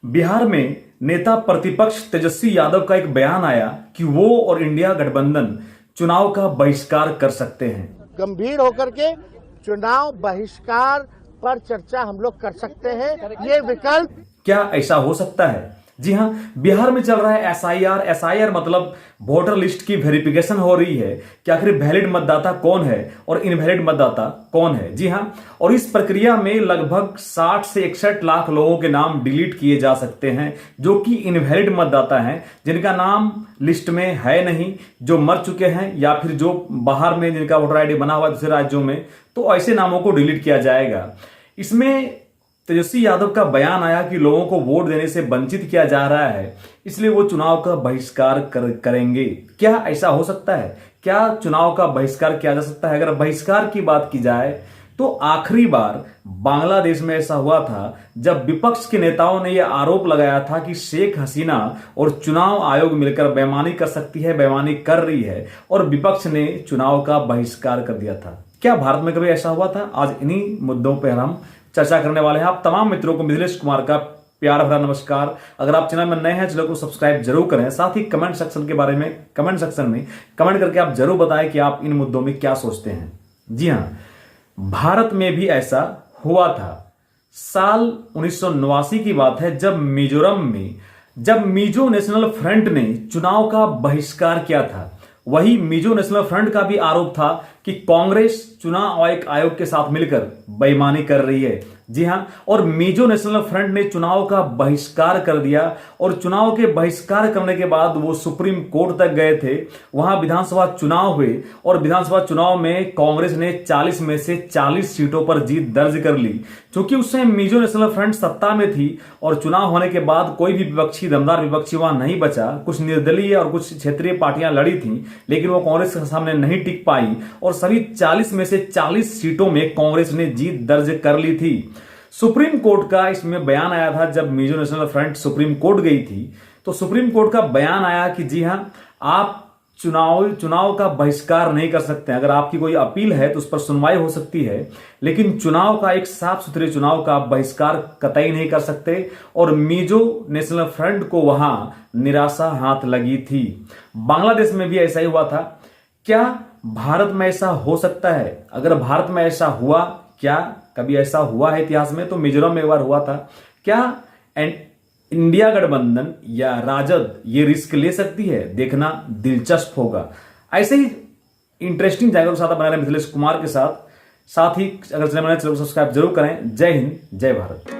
बिहार में नेता प्रतिपक्ष तेजस्वी यादव का एक बयान आया कि वो और इंडिया गठबंधन चुनाव का बहिष्कार कर सकते हैं। गंभीर होकर के चुनाव बहिष्कार पर चर्चा हम लोग कर सकते हैं। ये विकल्प क्या ऐसा हो सकता है? जी हां, बिहार में चल रहा है एसआईआर मतलब वोटर लिस्ट की वेरिफिकेशन हो रही है कि आखिर वैलिड मतदाता कौन है और इनवैलिड मतदाता कौन है। जी हां, और इस प्रक्रिया में लगभग 60 से 61 लाख लोगों के नाम डिलीट किए जा सकते हैं जो कि इनवैलिड मतदाता हैं, जिनका नाम लिस्ट में है नहीं, जो मर चुके हैं या फिर जो बाहर में जिनका वोटर आईडी बना हुआ है दूसरे राज्यों में, तो ऐसे नामों को डिलीट किया जाएगा। इसमें तेजस्वी यादव का बयान आया कि लोगों को वोट देने से वंचित किया जा रहा है, इसलिए वो चुनाव का बहिष्कार करेंगे। क्या ऐसा हो सकता है? क्या चुनाव का बहिष्कार किया जा सकता है? अगर बहिष्कार की बात की जाए तो आखिरी बार बांग्लादेश में ऐसा हुआ था जब विपक्ष के नेताओं ने यह आरोप लगाया था कि शेख हसीना और चुनाव आयोग मिलकर बेईमानी कर सकती है, बेईमानी कर रही है, और विपक्ष ने चुनाव का बहिष्कार कर दिया था। क्या भारत में कभी ऐसा हुआ था? आज इन्हीं मुद्दों पर हम चर्चा करने वाले हैं। आप तमाम मित्रों को मिथिलेश कुमार का प्यार भरा नमस्कार। अगर आप चैनल में नए हैं चैनल को सब्सक्राइब जरूर करें। साथ ही कमेंट सेक्शन के बारे में कमेंट सेक्शन में कमेंट करके आप जरूर बताएं कि आप इन मुद्दों में क्या सोचते हैं। जी हां, भारत में भी ऐसा हुआ था। साल 1989 की बात है जब मिजोरम में जब मिजो नेशनल फ्रंट ने चुनाव का बहिष्कार किया था। वही मिजो नेशनल फ्रंट का भी आरोप था कि कांग्रेस चुनाव आयोग के साथ मिलकर बेईमानी कर रही है। जी हां, और मिजो नेशनल फ्रंट ने चुनाव का बहिष्कार कर दिया और चुनाव के बहिष्कार करने के बाद वो सुप्रीम कोर्ट तक गए थे। वहां विधानसभा चुनाव हुए और विधानसभा चुनाव में कांग्रेस ने 40 में से 40 सीटों पर जीत दर्ज कर ली। क्योंकि उस समय मिजो नेशनल फ्रंट सत्ता में थी और चुनाव होने के बाद कोई भी विपक्षी दमदार विपक्षी वहां नहीं बचा। कुछ निर्दलीय और कुछ क्षेत्रीय पार्टियां लड़ी थी, लेकिन वो कांग्रेस के सामने नहीं टिक पाई और सभी 40 में से 40 सीटों में कांग्रेस ने जीत दर्ज कर ली थी। सुप्रीम कोर्ट का इसमें बयान आया था जब Mizo national front supreme court गई थी, तो सुप्रीम कोर्ट का बयान आया कि जी हां, आप चुनाव का बहिष्कार नहीं कर सकते। अगर आपकी कोई अपील है तो उस पर सुनवाई हो सकती है, लेकिन चुनाव का एक साफ सुथरे चुनाव का बहिष्कार कतई नहीं कर सकते। और मिजो नेशनल फ्रंट को वहां निराशा हाथ लगी थी। बांग्लादेश में भी ऐसा ही हुआ था। क्या भारत में ऐसा हो सकता है? अगर भारत में ऐसा हुआ, क्या कभी ऐसा हुआ है इतिहास में? तो मिजोरम में एक बार हुआ था। क्या इंडिया गठबंधन या राजद ये रिस्क ले सकती है? देखना दिलचस्प होगा। ऐसे ही इंटरेस्टिंग जानकारी के साथ बना रहे मिथिलेश कुमार के साथ ही अगर चैनल को सब्सक्राइब जरूर करें। जय हिंद, जय भारत।